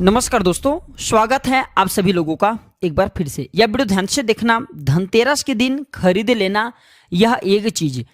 नमस्कार दोस्तों, स्वागत है आप सभी लोगों का एक बार फिर से। यह वीडियो ध्यान से देखना। धनतेरस के दिन खरीद लेना यह एक चीज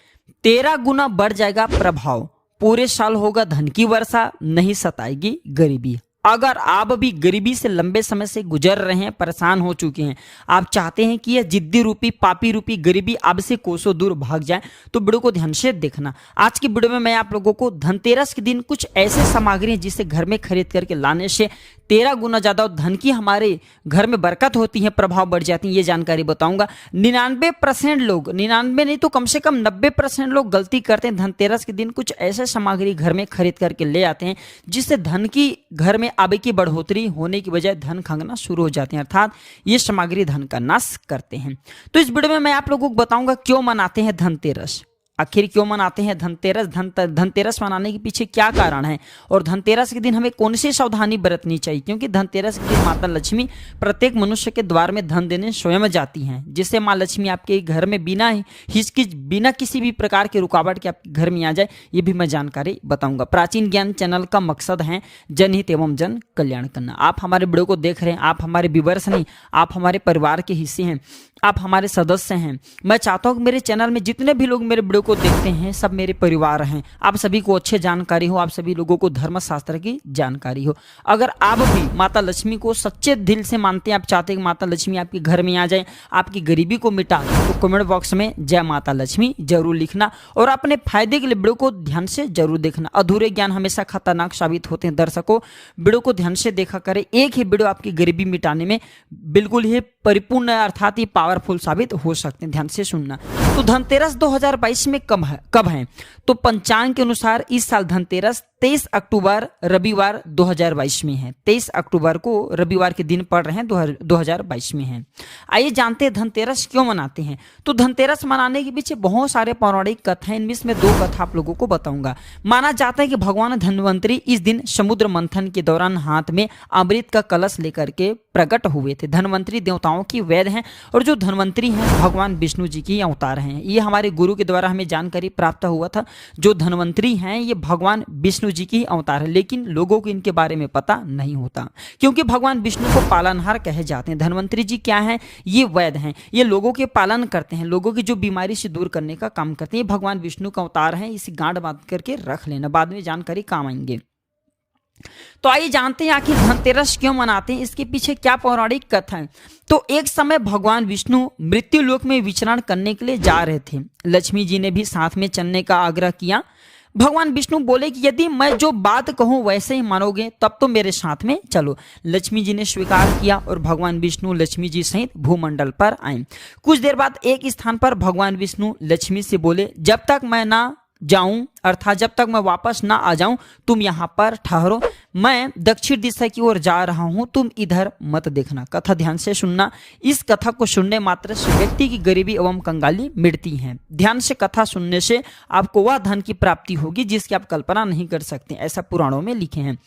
13 गुना बढ़ जाएगा प्रभाव। पूरे साल होगा धन की वर्षा, नहीं सताएगी गरीबी। अगर आप भी गरीबी से लंबे समय से गुजर रहे हैं, परेशान हो चुके हैं, आप चाहते हैं कि यह जिद्दी रूपी पापी रूपी गरीबी आपसे कोसों दूर भाग जाए, तो वीडियो को ध्यान से देखना। आज की वीडियो में मैं आप लोगों को धनतेरस के दिन कुछ ऐसे सामग्री हैं जिसे घर में खरीद करके लाने से 13 गुना ज्यादा धन की हमारे घर में बरकत होती है, प्रभाव बढ़ जाती है, ये जानकारी बताऊंगा। 99% लोग, 99 नहीं तो कम से कम 90% लोग गलती करते हैं। धनतेरस के दिन कुछ ऐसे सामग्री घर में खरीद करके ले आते हैं जिससे धन की घर में आगे की बढ़ोतरी होने की बजाय धन खंगना शुरू हो जाते हैं, अर्थात ये सामग्री धन का नाश करते हैं। तो इस वीडियो में मैं आप लोगों को बताऊंगा क्यों मनाते हैं धनतेरस, आखिर क्यों मनाते हैं धनतेरस, धनतेरस मनाने के पीछे क्या कारण है, और धनतेरस के दिन हमें कौन सी सावधानी बरतनी चाहिए। क्योंकि धनतेरस के दिन माता लक्ष्मी प्रत्येक मनुष्य के द्वार में धन देने स्वयं जाती हैं, जिससे माँ लक्ष्मी आपके घर में बिना हिचकिच, बिना किसी भी प्रकार की रुकावट के आपके घर में आ जाए, ये भी मैं जानकारी बताऊंगा। प्राचीन ज्ञान चैनल का मकसद है जनहित एवं जन कल्याण करना। आप हमारे वीडियो को देख रहे हैं, आप हमारे व्यूअर्स नहीं, आप हमारे परिवार के हिस्से हैं, आप हमारे सदस्य हैं। मैं चाहता हूं कि मेरे चैनल में जितने भी लोग मेरे वीडियो को देखते हैं सब मेरे परिवार हैं। आप सभी को अच्छी जानकारी हो, आप सभी लोगों को धर्मशास्त्र की जानकारी हो। अगर आप भी माता लक्ष्मी को सच्चे दिल से मानते हैं, आप चाहते हैं कि माता लक्ष्मी आपके घर में आ जाए, आपकी गरीबी को मिटा, तो कमेंट बॉक्स में जय माता लक्ष्मी जरूर लिखना और अपने फायदे के लिए वीडियो को ध्यान से जरूर देखना। अधूरे ज्ञान हमेशा खतरनाक साबित होते हैं। दर्शकों, वीडियो को ध्यान से देखा करें। एक ही वीडियो आपकी गरीबी मिटाने में बिल्कुल ही परिपूर्ण अर्थात ही पावरफुल साबित हो सकते हैं। ध्यान से सुनना। तो धनतेरस 2022 में कब है? तो पंचांग के अनुसार इस साल धनतेरस 23 अक्टूबर रविवार 2022 में है। 23 अक्टूबर को रविवार के दिन पड़ रहे हैं, 2022 में है। आइए जानते हैं धनतेरस क्यों मनाते हैं। तो धनतेरस मनाने के पीछे बहुत सारे पौराणिक कथाएं, इनमें से मैं 2 कथा आप लोगों को बताऊंगा। माना जाता है कि भगवान धन्वंतरी इस दिन समुद्र मंथन के दौरान हाथ में अमृत का कलश लेकर के प्रकट हुए थे। धन्वंतरी देवताओं की वैद्य हैं और जो धन्वंतरी हैं भगवान विष्णु जी की अवतार हैं। ये हमारे गुरु के द्वारा हमें जानकारी प्राप्त हुआ था। जो धन्वंतरी हैं ये भगवान विष्णु जी की अवतार है, लेकिन लोगों को इनके बारे में पता नहीं होता, क्योंकि भगवान विष्णु को पालनहार कहे जाते हैं। धन्वंतरी जी क्या है? ये वैद्य हैं, ये लोगों के पालन करते हैं, लोगों की जो बीमारी से दूर करने का काम करते हैं। ये भगवान विष्णु का अवतार है, इसी गांठ बांध करके रख लेना, बाद में जानकारी काम आएंगे। तो आइए जानते हैं आखिर धनतेरस क्यों मनाते हैं, इसके पीछे क्या पौराणिक कथा है। तो एक समय भगवान विष्णु मृत्यु लोक में विचरण करने के लिए जा रहे थे। लक्ष्मी जी ने भी साथ में चलने का आग्रह किया। भगवान विष्णु बोले कि यदि मैं जो बात कहूं वैसे ही मानोगे तब तो मेरे साथ में चलो। लक्ष्मी जी ने स्वीकार किया और भगवान विष्णु लक्ष्मी जी सहित भूमंडल पर आए। कुछ देर बाद एक स्थान पर भगवान विष्णु लक्ष्मी से बोले, जब तक मैं ना जाऊं, अर्थात जब तक मैं वापस ना आ जाऊं, तुम यहाँ पर ठहरो। मैं दक्षिण दिशा की ओर जा रहा हूं, तुम इधर मत देखना। कथा ध्यान से सुनना। इस कथा को सुनने मात्र से व्यक्ति की गरीबी एवं कंगाली मिटती है। ध्यान से कथा सुनने से आपको वह धन की प्राप्ति होगी जिसकी आप कल्पना नहीं कर सकते, ऐसा पुराणों में लिखे हैं।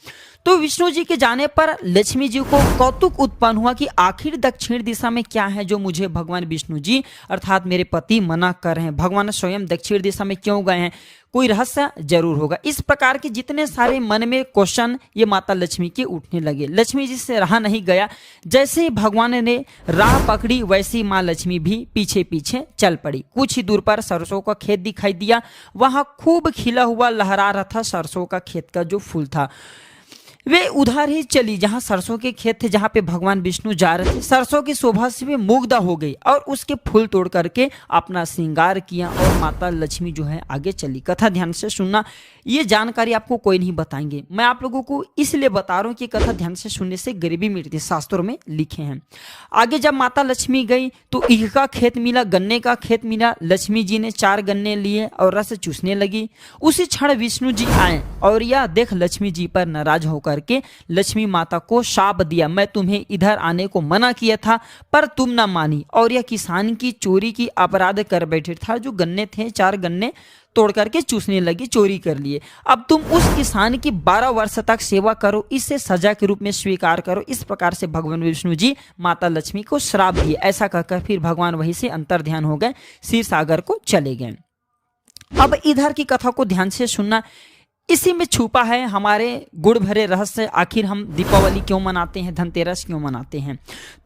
तो विष्णु जी के जाने पर लक्ष्मी जी को कौतुक उत्पन्न हुआ कि आखिर दक्षिण दिशा में क्या है जो मुझे भगवान विष्णु जी अर्थात मेरे पति मना कर रहे हैं। भगवान स्वयं दक्षिण दिशा में क्यों गए हैं? कोई रहस्य जरूर होगा। इस प्रकार के जितने सारे मन में क्वेश्चन ये माता लक्ष्मी के उठने लगे। लक्ष्मी जी से रहा नहीं गया। जैसे ही भगवान ने राह पकड़ी वैसे ही माँ लक्ष्मी भी पीछे पीछे चल पड़ी। कुछ ही दूर पर सरसों का खेत दिखाई दिया। वहां खूब खिला हुआ लहरा रहा था सरसों का खेत का जो फूल था। वे उधर ही चली जहां सरसों के खेत थे, जहां पे भगवान विष्णु जा रहे थे। सरसों की शोभा से वे मुग्ध हो गई और उसके फूल तोड़ करके अपना श्रृंगार किया और माता लक्ष्मी जो है आगे चली। कथा ध्यान से सुनना। ये जानकारी आपको कोई नहीं बताएंगे, मैं आप लोगों को इसलिए बता रहा हूँ कि कथा ध्यान से सुनने से गरीबी मिटती, शास्त्रों में लिखे हैं। आगे जब माता लक्ष्मी गई तो ईख का खेत मिला, गन्ने का खेत मिला। लक्ष्मी जी ने 4 गन्ने लिए और रस चूसने लगी। उसी क्षण विष्णु जी आए और यह देख लक्ष्मी जी पर नाराज होकर के लक्ष्मी माता को शाप दिया, मैं तुम्हें इधर आने को मना किया था पर तुम ना मानी और यह किसान की चोरी की अपराध कर बैठे था। जो गन्ने थे 4 गन्ने तोड़ करके चूसने लगी, चोरी कर लिए। अब तुम उस किसान की 12 वर्ष तक सेवा करो, इससे सजा के रूप में स्वीकार करो। इस प्रकार से भगवान विष्णु जी माता लक्ष्मी को श्राप दिए। ऐसा कहकर फिर भगवान वहीं से अंतर्ध्यान हो गए, क्षीर सागर को चले गए। अब इधर की कथा को ध्यान से सुनना। इसी में छुपा है हमारे गुड़ भरे रहस्य। आखिर हम दीपावली क्यों मनाते हैं, धनतेरस क्यों मनाते हैं?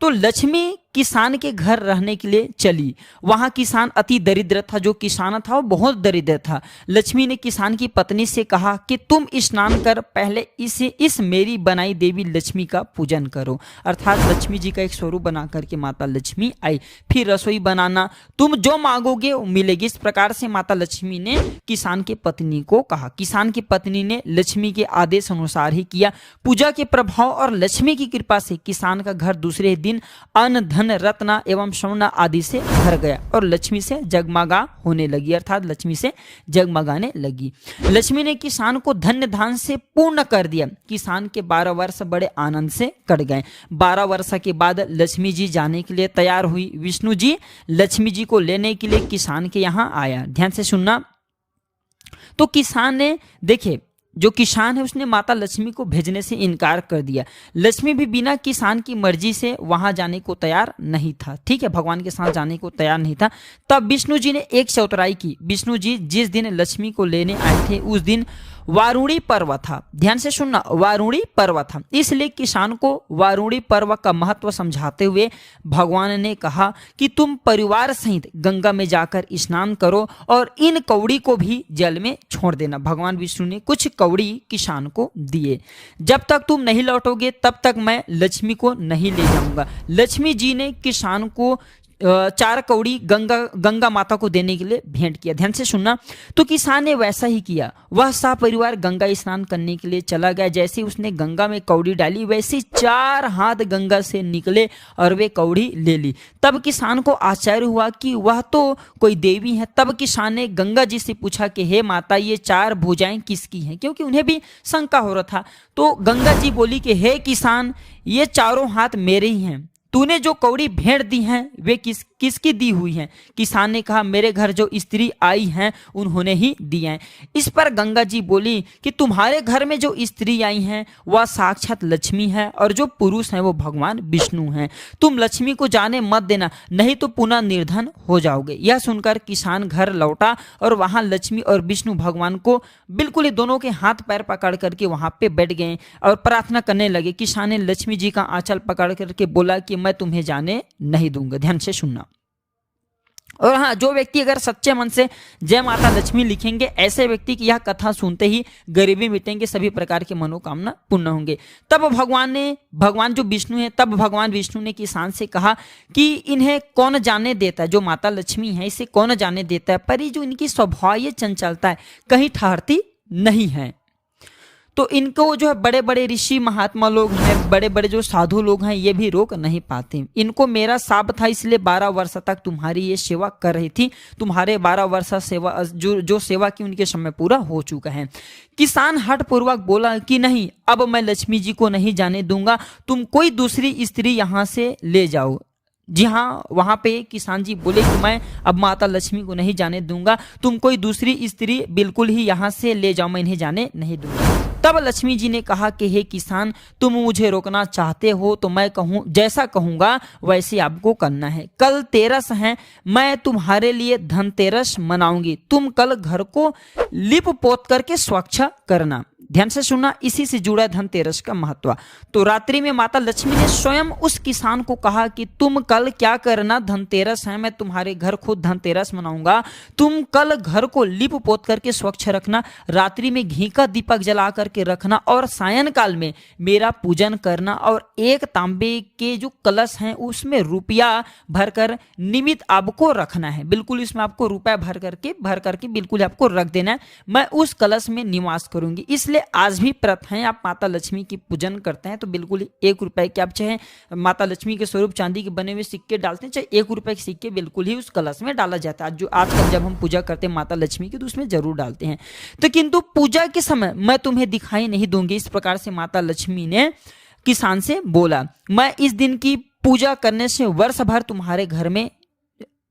तो लक्ष्मी किसान के घर रहने के लिए चली। वहाँ किसान अति दरिद्र था, जो किसान था वो बहुत दरिद्र था। लक्ष्मी ने किसान की पत्नी से कहा कि तुम स्नान कर पहले इस मेरी बनाई देवी लक्ष्मी का पूजन करो। अर्थात लक्ष्मी जी का एक स्वरूप बना करके माता लक्ष्मी आई। फिर रसोई बनाना, तुम जो मांगोगे वो मिलेगी। इस प्रकार से माता लक्ष्मी ने किसान की पत्नी को कहा। किसान की पत्नी ने लक्ष्मी के आदेश अनुसार ही किया। पूजा के प्रभाव और लक्ष्मी की कृपा से किसान का घर दूसरे दिन अन्न धन रत्न एवं सोना आदि से भर गया और लक्ष्मी से जगमगा होने लगी, अर्थात लक्ष्मी से जगमगाने लगी। लक्ष्मी ने किसान को धन्य धान से पूर्ण कर दिया। किसान के 12 वर्ष बड़े आनंद से कट गए। 12 वर्ष के बाद लक्ष्मी जी जाने के लिए तैयार हुई। विष्णु जी लक्ष्मी जी को लेने के लिए किसान के यहाँ आया। ध्यान से सुनना। तो किसान ने, देखिए जो किसान है उसने माता लक्ष्मी को भेजने से इनकार कर दिया। लक्ष्मी भी बिना किसान की मर्जी से वहां जाने को तैयार नहीं था। ठीक है, भगवान के साथ जाने को तैयार नहीं था। तब विष्णु जी ने एक चौतराई की। विष्णु जी जिस दिन लक्ष्मी को लेने आए थे उस दिन वारुणी पर्व था। ध्यान से सुनना, वारुणी पर्व था। इसलिए किसान को वारुणी पर्व का महत्व समझाते हुए भगवान ने कहा कि तुम परिवार सहित गंगा में जाकर स्नान करो और इन कौड़ी को भी जल में छोड़ देना। भगवान विष्णु ने कुछ कौड़ी किसान को दिए। जब तक तुम नहीं लौटोगे तब तक मैं लक्ष्मी को नहीं ले जाऊंगा। लक्ष्मी जी ने किसान को 4 कौड़ी गंगा माता को देने के लिए भेंट किया। ध्यान से सुनना। तो किसान ने वैसा ही किया। वह सपरिवार गंगा स्नान करने के लिए चला गया। जैसे उसने गंगा में कौड़ी डाली वैसे 4 हाथ गंगा से निकले और वे कौड़ी ले ली। तब किसान को आश्चर्य हुआ कि वह तो कोई देवी है। तब किसान ने गंगा जी से पूछा कि हे माता, ये 4 भुजाएं किसकी हैं? क्योंकि उन्हें भी शंका हो रहा था। तो गंगा जी बोली कि हे किसान, ये चारों हाथ मेरे ही हैं। तूने जो कौड़ी भेंट दी हैं वे किसकी दी हुई हैं? किसान ने कहा, मेरे घर जो स्त्री आई हैं उन्होंने ही दी हैं। इस पर गंगा जी बोली कि तुम्हारे घर में जो स्त्री आई हैं वह साक्षात लक्ष्मी है और जो पुरुष हैं वो भगवान विष्णु हैं। तुम लक्ष्मी को जाने मत देना, नहीं तो पुनः निर्धन हो जाओगे। यह सुनकर किसान घर लौटा और वहां लक्ष्मी और विष्णु भगवान को बिल्कुल ही दोनों के हाथ पैर पकड़ करके वहां पे बैठ गए और प्रार्थना करने लगे। किसान ने लक्ष्मी जी का आंचल पकड़ करके बोला कि मैं तुम्हें जाने नहीं दूंगा। ध्यान से सुनना। और हाँ, जो व्यक्ति अगर सच्चे मन से जय माता लक्ष्मी लिखेंगे, ऐसे व्यक्ति की यह कथा सुनते ही गरीबी मिटेंगे, सभी प्रकार के मनोकामना पूर्ण होंगे। तब भगवान जो विष्णु है, तब भगवान विष्णु ने किसान से कहा कि इन्हें कौन जाने देता है, जो माता लक्ष्मी है इसे कौन जाने देता है, पर ये जो इनकी स्वभाव ये चंचलता है कहीं ठहरती नहीं है। तो इनको जो है बड़े बड़े ऋषि महात्मा लोग हैं, बड़े बड़े जो साधु लोग हैं, ये भी रोक नहीं पाते। इनको मेरा शाप था, इसलिए 12 वर्ष तक तुम्हारी ये सेवा कर रही थी। तुम्हारे 12 वर्ष सेवा जो सेवा की उनके समय पूरा हो चुका है। किसान हठपूर्वक बोला कि नहीं, अब मैं लक्ष्मी जी को नहीं जाने दूंगा। तुम कोई दूसरी स्त्री यहाँ से ले जाओ। जी हाँ, वहां पे किसान जी बोले कि मैं अब माता लक्ष्मी को नहीं जाने दूंगा। तुम कोई दूसरी स्त्री बिल्कुल ही यहाँ से ले जाओ, मैं इन्हें जाने नहीं दूंगा। तब लक्ष्मी जी ने कहा कि हे किसान, तुम मुझे रोकना चाहते हो तो मैं कहूँ जैसा कहूँगा वैसे आपको करना है। कल तेरस है, मैं तुम्हारे लिए धनतेरस मनाऊंगी। तुम कल घर को लिप पोत करके स्वच्छ करना। ध्यान से सुनना, इसी से जुड़ा धनतेरस का महत्व। तो रात्रि में माता लक्ष्मी ने स्वयं उस किसान को कहा कि तुम कल क्या करना, धनतेरस है, मैं तुम्हारे घर खुद धनतेरस मनाऊंगा। तुम कल घर को लिप पोत करके स्वच्छ रखना, रात्रि में घी का दीपक जला करके रखना और सायंकाल में मेरा पूजन करना। और एक तांबे के जो कलश हैं उसमें रुपया भरकर निमित्त आपको रखना है। बिल्कुल इसमें आपको रुपया भर करके बिल्कुल आपको रख देना है। मैं उस कलश में निवास करूंगी। इसलिए आज भी प्रथा है, आप माता लक्ष्मी की पूजन करते हैं तो बिल्कुल 1 रुपए के, आप चाहे माता लक्ष्मी के स्वरूप चांदी के बने हुए सिक्के डालते हैं, चाहे 1 रुपए के सिक्के, बिल्कुल ही उस कलश में डाला जाता है। जो आजकल जब हम पूजा करते हैं माता लक्ष्मी की तो उसमें जरूर डालते हैं। तो किंतु पूजा के समय मैं तुम्हें दिखाई नहीं दूंगी। इस प्रकार से माता लक्ष्मी ने किसान से बोला, मैं इस दिन की पूजा करने से वर्ष भर तुम्हारे घर में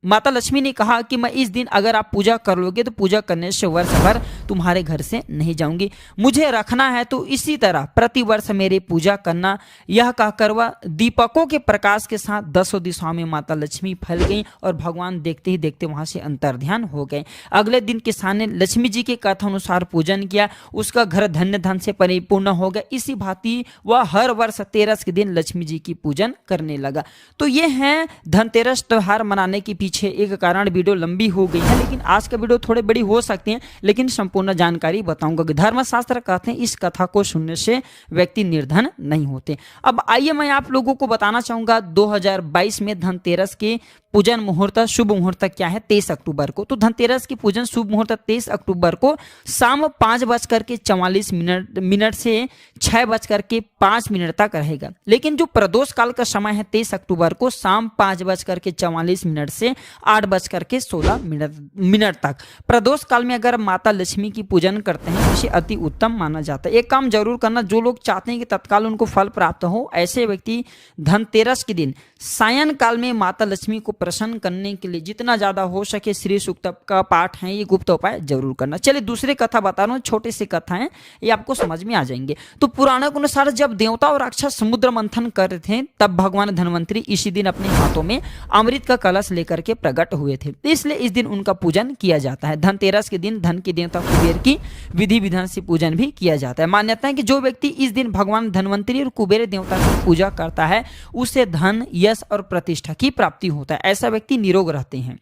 माता लक्ष्मी ने कहा कि मैं इस दिन अगर आप पूजा कर लोगे तो पूजा करने से वर्ष भर तुम्हारे घर से नहीं जाऊंगी, मुझे रखना है तो इसी तरह प्रतिवर्ष मेरी पूजा करना। यह कहकर वह दीपकों के प्रकाश के साथ 10 दिशाओं में माता लक्ष्मी फैल गईं और भगवान देखते ही देखते वहां से अंतर्ध्यान हो गए। अगले दिन किसान ने लक्ष्मी जी के कथा अनुसार पूजन किया, उसका घर धन्य धन से परिपूर्ण हो गया। इसी भांति वह हर वर्ष 13 के दिन लक्ष्मी जी की पूजन करने लगा। तो ये है धनतेरस त्योहार मनाने के पीछे एक कारण। वीडियो लंबी हो गई है, लेकिन आज का वीडियो थोड़े बड़ी हो सकती है, लेकिन संपूर्ण जानकारी बताऊंगा। धर्मशास्त्र कहते हैं इस कथा को सुनने से व्यक्ति निर्धन नहीं होते। अब आइए मैं आप लोगों को बताना चाहूंगा 2022 में धनतेरस के पूजन मुहूर्त शुभ मुहूर्त क्या है 23 अक्टूबर को। तो धनतेरस की पूजन शुभ मुहूर्त 23 अक्टूबर को शाम 5:44 से 6:05 तक रहेगा। लेकिन जो प्रदोष काल का समय है 23 अक्टूबर को शाम 5:44 से 8:16 तक। प्रदोष काल में अगर माता लक्ष्मी की पूजन करते हैं तो इसे अति उत्तम माना जाता है। एक काम जरूर करना, जो लोग चाहते हैं कि तत्काल उनको फल प्राप्त हो, ऐसे व्यक्ति धनतेरस के दिन सायं काल में माता लक्ष्मी को प्रसन्न करने के लिए जितना ज्यादा हो सके श्री सूक्त का पाठ है, ये गुप्त उपाय जरूर करना। चलिए दूसरी कथा बता रहा हूँ, छोटी सी कथा है, ये आपको समझ में आ जाएंगे। तो पुराणों के अनुसार जब देवता और राक्षस समुद्र मंथन कर रहे थे तब भगवान धनवंतरी इसी दिन अपने हाथों में अमृत का कलश लेकर के प्रकट हुए थे, इसलिए इस दिन उनका पूजन किया जाता है। धनतेरस के दिन धन के देवता कुबेर की विधि विधान से पूजन भी किया जाता है। मान्यता है कि जो व्यक्ति इस दिन भगवान धनवंतरी और कुबेर देवता की पूजा करता है उसे धन, यश और प्रतिष्ठा की प्राप्ति होता है, ऐसा व्यक्ति निरोग रहते हैं।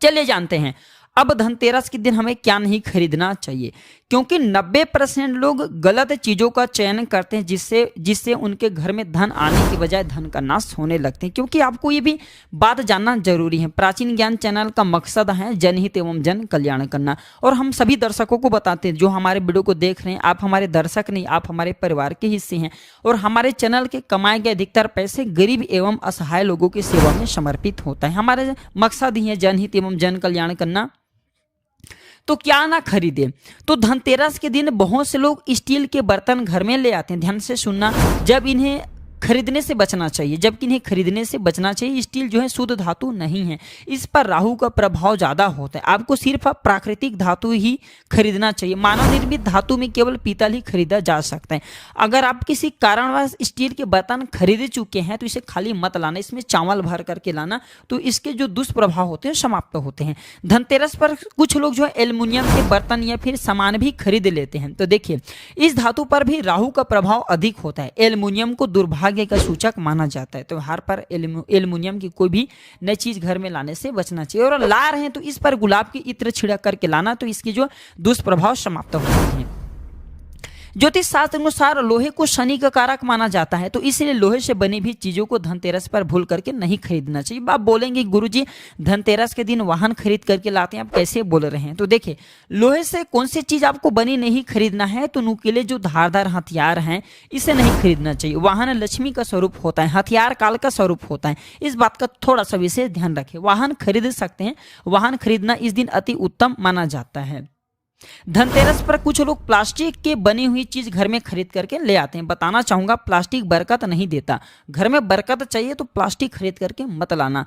चलिए जानते हैं अब धनतेरस के दिन हमें क्या नहीं खरीदना चाहिए, क्योंकि 90% लोग गलत चीजों का चयन करते हैं जिससे उनके घर में धन आने की बजाय धन का नाश होने लगते हैं। क्योंकि आपको ये भी बात जानना जरूरी है, प्राचीन ज्ञान चैनल का मकसद है जनहित एवं जन कल्याण करना। और हम सभी दर्शकों को बताते हैं, जो हमारे वीडियो को देख रहे हैं, आप हमारे दर्शक नहीं, आप हमारे परिवार के हिस्से हैं और हमारे चैनल के कमाए गए अधिकतर पैसे गरीब एवं असहाय लोगों की सेवा में समर्पित होता है। हमारे मकसद ही है जनहित एवं जन कल्याण करना। तो क्या ना खरीदे। तो धनतेरस के दिन बहुत से लोग स्टील के बर्तन घर में ले आते हैं। ध्यान से सुनना, जब इन्हें खरीदने से बचना चाहिए, जबकि इन्हें खरीदने से बचना चाहिए। स्टील जो है शुद्ध धातु नहीं है, इस पर राहु का प्रभाव ज्यादा होता है। आपको सिर्फ प्राकृतिक धातु ही खरीदना चाहिए। मानव निर्मित धातु में केवल पीतल ही खरीदा जा सकता है। अगर आप किसी कारणवश स्टील के बर्तन खरीद चुके हैं तो इसे खाली मत लाना, इसमें चावल भर करके लाना, तो इसके जो दुष्प्रभाव होते हैं समाप्त होते हैं। धनतेरस पर कुछ लोग जो है एल्युमिनियम के बर्तन या फिर सामान भी खरीद लेते हैं। तो देखिए इस धातु पर भी राहु का प्रभाव अधिक होता है। एल्युमिनियम को दुर्भाग्य का सूचक माना जाता है। त्योहार पर एल्युमिनियम की कोई भी नई चीज घर में लाने से बचना चाहिए। और ला रहे हैं तो इस पर गुलाब की इत्र छिड़क करके लाना, तो इसकी जो दुष्प्रभाव समाप्त होते हैं। ज्योतिष शास्त्र अनुसार लोहे को शनि का कारक माना जाता है, तो इसलिए लोहे से बनी भी चीजों को धनतेरस पर भूल करके नहीं खरीदना चाहिए। आप बोलेंगे गुरुजी धनतेरस के दिन वाहन खरीद करके लाते हैं, आप कैसे बोल रहे हैं। तो देखिए लोहे से कौन सी चीज आपको बनी नहीं खरीदना है, तो नुकीले जो धारदार हथियार हैं इसे नहीं खरीदना चाहिए। वाहन लक्ष्मी का स्वरूप होता है, हथियार काल का स्वरूप होता है, इस बात का थोड़ा सा विशेष ध्यान रखें। वाहन खरीद सकते हैं, वाहन खरीदना इस दिन अति उत्तम माना जाता है। धनतेरस पर कुछ लोग प्लास्टिक के बनी हुई चीज घर में खरीद करके ले आते हैं। बताना चाहूंगा प्लास्टिक बरकत नहीं देता, घर में बरकत चाहिए तो प्लास्टिक खरीद करके मत लाना।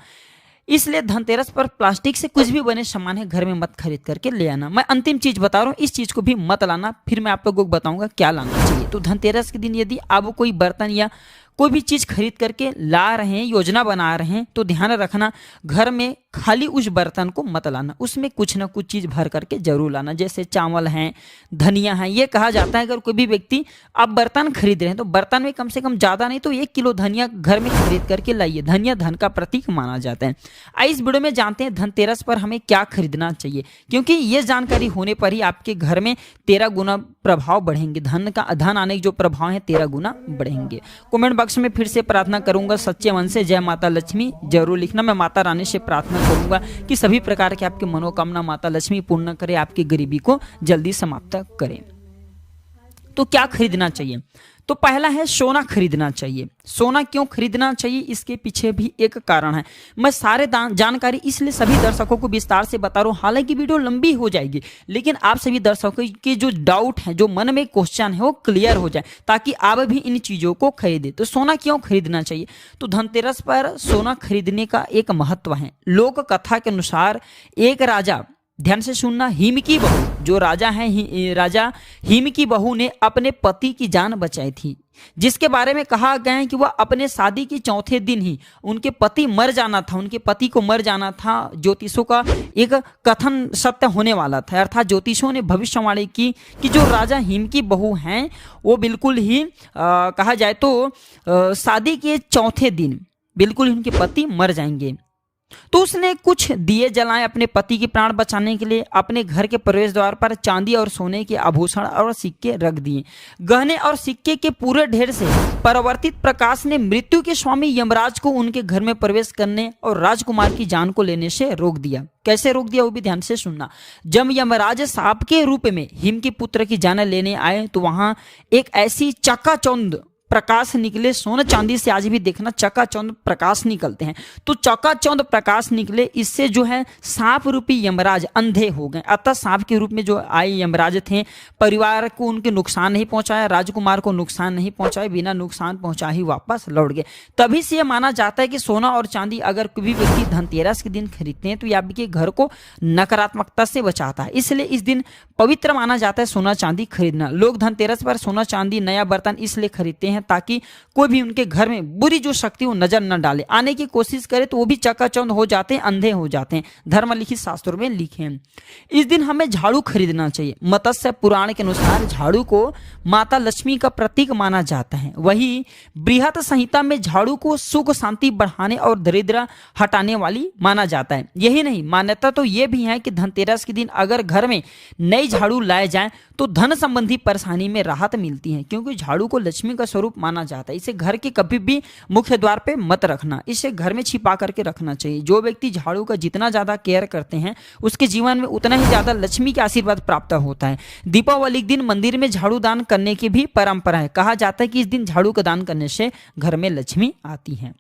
इसलिए धनतेरस पर प्लास्टिक से कुछ भी बने सामान है घर में मत खरीद करके ले आना। मैं अंतिम चीज बता रहा हूँ, इस चीज को भी मत लाना, फिर मैं आप लोगों को बताऊंगा क्या लाना चाहिए। तो धनतेरस के दिन यदि आप कोई बर्तन या कोई भी चीज खरीद करके ला रहे हैं, योजना बना रहे हैं, तो ध्यान रखना घर में खाली उस बर्तन को मत लाना, उसमें कुछ ना कुछ चीज भर करके जरूर लाना। जैसे चावल हैं, धनिया है। ये कहा जाता है अगर कोई भी व्यक्ति आप बर्तन खरीद रहे हैं तो बर्तन में कम से कम ज्यादा नहीं तो 1 किलो धनिया घर में खरीद करके लाइए। धनिया धन का प्रतीक माना जाता है। आइए इस वीडियो में जानते हैं धनतेरस पर हमें क्या खरीदना चाहिए, क्योंकि ये जानकारी होने पर ही आपके घर में 13 गुना प्रभाव बढ़ेंगे। धन आने के जो प्रभाव है 13 गुना बढ़ेंगे। कमेंट बॉक्स में फिर से प्रार्थना करूंगा सच्चे मन से जय माता लक्ष्मी जरूर लिखना। मैं माता रानी से प्रार्थना करूंगा कि सभी प्रकार के आपके मनोकामना माता लक्ष्मी पूर्ण करे, आपकी गरीबी को जल्दी समाप्त करें। तो क्या खरीदना चाहिए, तो पहला है सोना खरीदना चाहिए। सोना क्यों खरीदना चाहिए, इसके पीछे भी एक कारण है। मैं सारे जानकारी इसलिए सभी दर्शकों को विस्तार से बता रहा हूँ, हालांकि वीडियो लंबी हो जाएगी, लेकिन आप सभी दर्शकों के जो डाउट है, जो मन में क्वेश्चन है, वो क्लियर हो जाए, ताकि आप भी इन चीजों को खरीदे। तो सोना क्यों खरीदना चाहिए, तो धनतेरस पर सोना खरीदने का एक महत्व है। लोक कथा के अनुसार एक राजा, ध्यान से सुनना, हिम की बहू, जो राजा है राजा हिम की बहू ने अपने पति की जान बचाई थी, जिसके बारे में कहा गया है कि वह अपने शादी के चौथे दिन ही उनके पति मर जाना था, उनके पति को मर जाना था। ज्योतिषों का एक कथन सत्य होने वाला था, अर्थात ज्योतिषों ने भविष्यवाणी की कि जो राजा हिम की बहू हैं वो बिल्कुल ही कहा जाए तो शादी के चौथे दिन बिल्कुल उनके पति मर जाएंगे। तो उसने कुछ दिए जलाए अपने पति के प्राण बचाने के लिए। अपने घर के प्रवेश द्वार पर चांदी और सोने के आभूषण और सिक्के रख दिए। गहने और सिक्के के पूरे ढेर से परावर्तित प्रकाश ने मृत्यु के स्वामी यमराज को उनके घर में प्रवेश करने और राजकुमार की जान को लेने से रोक दिया। कैसे रोक दिया वो भी ध्यान से सुनना। जब यमराज सांप के रूप में हिम के पुत्र की जान लेने आए तो वहां एक ऐसी चकाचौंध प्रकाश निकले, सोने चांदी से आज भी देखना चकाचौंध प्रकाश निकलते हैं, तो चकाचौंध प्रकाश निकले, इससे जो है सांप रूपी यमराज अंधे हो गए। अतः सांप के रूप में जो आए यमराज थे, परिवार को उनके नुकसान नहीं पहुंचाया, राजकुमार को नुकसान नहीं पहुंचाया, बिना नुकसान पहुंचा ही वापस लौट गए। तभी से यह माना जाता है कि सोना और चांदी अगर कोई व्यक्ति धनतेरस के दिन खरीदते हैं तो यह आपके घर को नकारात्मकता से बचाता है, इसलिए इस दिन पवित्र माना जाता है सोना चांदी खरीदना। लोग धनतेरस पर सोना चांदी नया बर्तन इसलिए खरीदते हैं ताकि कोई भी उनके घर में बुरी जो शक्ति वो नजर न डाले, आने की कोशिश करे तो वो भी चकाचौंध हो जाते हैं, अंधे हो जाते हैं। धर्म लिखित शास्त्रों में लिखे हैं। इस दिन हमें झाड़ू खरीदना चाहिए। मत्स्य पुराण के अनुसार झाड़ू को माता लक्ष्मी का प्रतीक माना जाता है। वही बृहत संहिता में झाड़ू को सुख शांति बढ़ाने और दरिद्र हटाने वाली माना जाता है। यही नहीं, मान्यता तो ये भी है कि धनतेरस के दिन अगर घर में नई झाड़ू लाए जाए तो धन संबंधी परेशानी में राहत मिलती है, क्योंकि झाड़ू को लक्ष्मी का स्वरूप माना जाता है। इसे घर के कभी भी मुख्य द्वार पे मत रखना, इसे घर में छिपा करके रखना चाहिए। जो व्यक्ति झाड़ू का जितना ज्यादा केयर करते हैं उसके जीवन में उतना ही ज्यादा लक्ष्मी का आशीर्वाद प्राप्त होता है। दीपावली के दिन मंदिर में झाड़ू दान करने की भी परंपरा है। कहा जाता है कि इस दिन झाड़ू का दान करने से घर में लक्ष्मी आती है।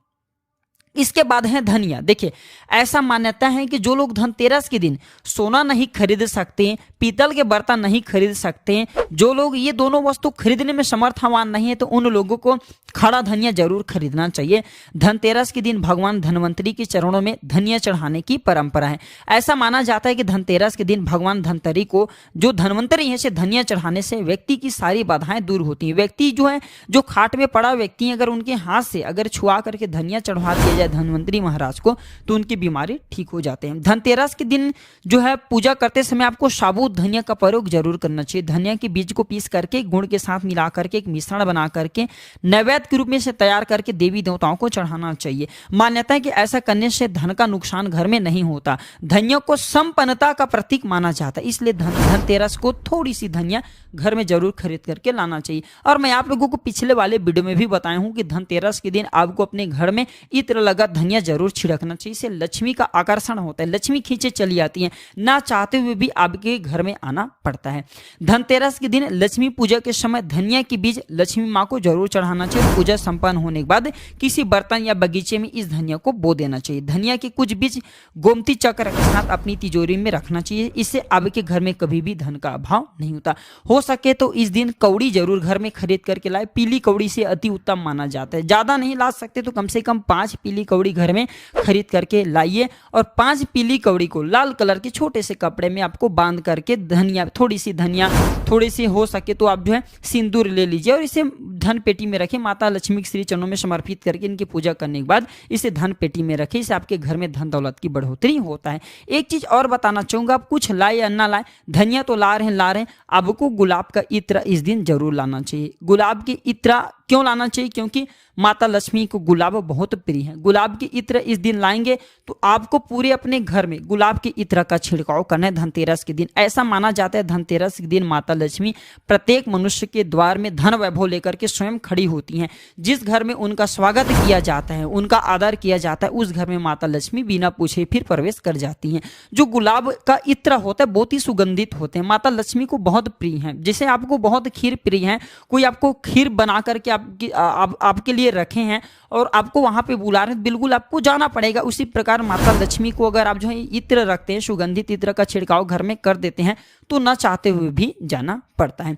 इसके बाद है धनिया। देखिए, ऐसा मान्यता है कि जो लोग धनतेरस के दिन सोना नहीं खरीद सकते, पीतल के बर्तन नहीं खरीद सकते, जो लोग ये दोनों वस्तु खरीदने में समर्थवान नहीं है, तो उन लोगों को खड़ा धनिया जरूर खरीदना चाहिए। धनतेरस के दिन भगवान धनवंतरी के चरणों में धनिया चढ़ाने की परंपरा है। ऐसा माना जाता है कि धनतेरस के दिन भगवान धनवंतरी को, जो धनवंतरी है, से धनिया चढ़ाने से व्यक्ति की सारी बाधाएं दूर होती हैं। व्यक्ति जो है, जो खाट में पड़ा व्यक्ति, अगर उनके हाथ से अगर छुआ करके धनिया चढ़वा दिया जाए धनवंतरी महाराज को, तो उनकी बीमारी ठीक हो जाते हैं। धनतेरस के दिन जो है पूजा करते समय आपको साबुत धनिया का प्रयोग जरूर करना चाहिए। धनिया के बीज को पीस करके गुड़ के साथ मिला करके एक मिश्रण बना करके नैवेद्य के रूप में से तैयार करके देवी देवताओं को चढ़ाना चाहिए। मान्यता है कि ऐसा करने से धन का नुकसान घर में नहीं होता। धनिया को संपन्नता का प्रतीक माना जाता है, इसलिए धनतेरस को थोड़ी सी धनिया घर में जरूर खरीद करके लाना चाहिए। और मैं आप लोगों को पिछले वाले वीडियो में भी बताया हूं कि धनतेरस के दिन आपको अपने घर में इत्र लगा धनिया जरूर छिड़कना चाहिए। इससे लक्ष्मी का आकर्षण होता है, लक्ष्मी खींचे चली आती है, ना चाहते हुए भी आपके घर में आना पड़ता है। धनतेरस के दिन लक्ष्मी पूजा के समय धनिया के बीज लक्ष्मी माँ को जरूर चढ़ाना चाहिए। पूजा संपन्न होने के बाद किसी बर्तन या बगीचे में इस धनिया को बो देना चाहिए। धनिया के कुछ बीज गोमती चक्र के साथ अपनी तिजोरी में रखना चाहिए। इससे आपके घर में कभी भी धन का अभाव नहीं होता। हो सके तो इस दिन कौड़ी जरूर घर में खरीद करके लाए। पीली कौड़ी से अति उत्तम माना जाता है। ज्यादा नहीं ला सकते तो कम से कम 5 पीली कौड़ी घर में खरीद करके लाइए, और 5 पीली कौड़ी को लाल कलर के छोटे से कपड़े में आपको बांध करके धनिया, थोड़ी सी हो सके तो आप जो है सिंदूर ले लीजिए और इसे धन पेटी में रखें। माता लक्ष्मी के श्री चरणों में समर्पित करके इनकी पूजा करने के बाद इसे धन पेटी में रखें। इससे आपके घर में धन दौलत की बढ़ोतरी होता है। एक चीज और बताना चाहूंगा, आप कुछ लाए या ना लाए, धनिया तो ला रहे हैं, आपको गुलाब का इत्र इस दिन जरूर लाना चाहिए। गुलाब के इत्र क्यों लाना चाहिए? क्योंकि माता लक्ष्मी को गुलाब बहुत प्रिय है। गुलाब की इत्र इस दिन लाएंगे तो आपको पूरे अपने घर में गुलाब की इत्र का छिड़काव करना है धनतेरस के दिन। ऐसा माना जाता है धनतेरस के दिन माता लक्ष्मी प्रत्येक मनुष्य के द्वार में धन वैभव लेकर के स्वयं खड़ी होती हैं। जिस घर में उनका स्वागत किया जाता है, उनका आदर किया जाता है, उस घर में माता लक्ष्मी बिना पूछे फिर प्रवेश कर जाती हैं। जो गुलाब का इत्र होता है बहुत ही सुगंधित होते हैं, माता लक्ष्मी को बहुत प्रिय हैं। जैसे आपको बहुत खीर प्रिय है, कोई आपको खीर बना करके आपके लिए रखे हैं और आपको वहां पे बुला रहे हैं, बिल्कुल आपको जाना पड़ेगा। उसी प्रकार माता लक्ष्मी को अगर आप जो है इत्र रखते हैं, सुगंधित इत्र का छिड़काव घर में कर देते हैं तो न चाहते हुए भी जाना पड़ता है।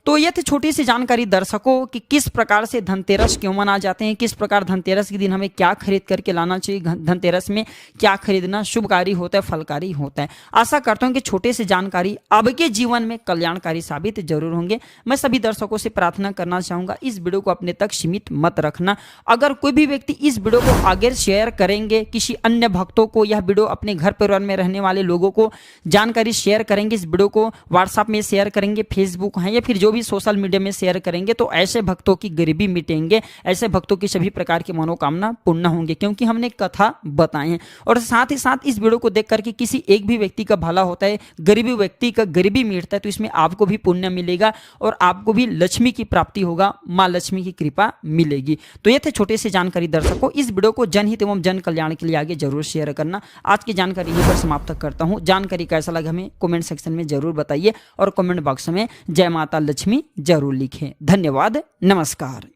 तो यह थी छोटी सी जानकारी दर्शकों कि किस प्रकार से धनतेरस क्यों मनाए जाते हैं, किस प्रकार धनतेरस के दिन हमें क्या खरीद करके लाना चाहिए, धनतेरस में क्या खरीदना शुभकारी होता है, फलकारी होता है। आशा करता हूं कि छोटे से जानकारी आपके जीवन में कल्याणकारी साबित जरूर होंगे। मैं सभी दर्शकों से प्रार्थना करना चाहूंगा इस वीडियो को अपने तक सीमित मत रखना। अगर कोई भी व्यक्ति इस वीडियो को आगे शेयर करेंगे, किसी अन्य भक्तों को यह वीडियो अपने घर परिवार में रहने वाले लोगों को जानकारी शेयर करेंगे, इस वीडियो को व्हाट्सएप में शेयर करेंगे, फेसबुक है या फिर जो भी सोशल मीडिया में शेयर करेंगे, तो ऐसे भक्तों की गरीबी मिटेंगे, ऐसे भक्तों की सभी प्रकार की मनोकामना पूर्ण होंगे, क्योंकि हमने कथा बताए हैं। और साथ ही साथ इस वीडियो को देख करके किसी एक भी व्यक्ति का भला होता है, गरीबी व्यक्ति का गरीबी मिटता है, तो इसमें आपको भी पुण्य मिलेगा और आपको भी लक्ष्मी की प्राप्ति होगा, माँ लक्ष्मी की कृपा मिलेगी। तो ये थे छोटे से जानकारी दर्शकों। इस वीडियो को जनहित एवं जन कल्याण के लिए आगे जरूर शेयर करना। आज की जानकारी यहीं पर समाप्त करता हूँ। जानकारी कैसा लगा हमें कमेंट सेक्शन में जरूर बताइए और कमेंट बॉक्स में जय माता लक्ष्मी जरूर लिखें। धन्यवाद, नमस्कार।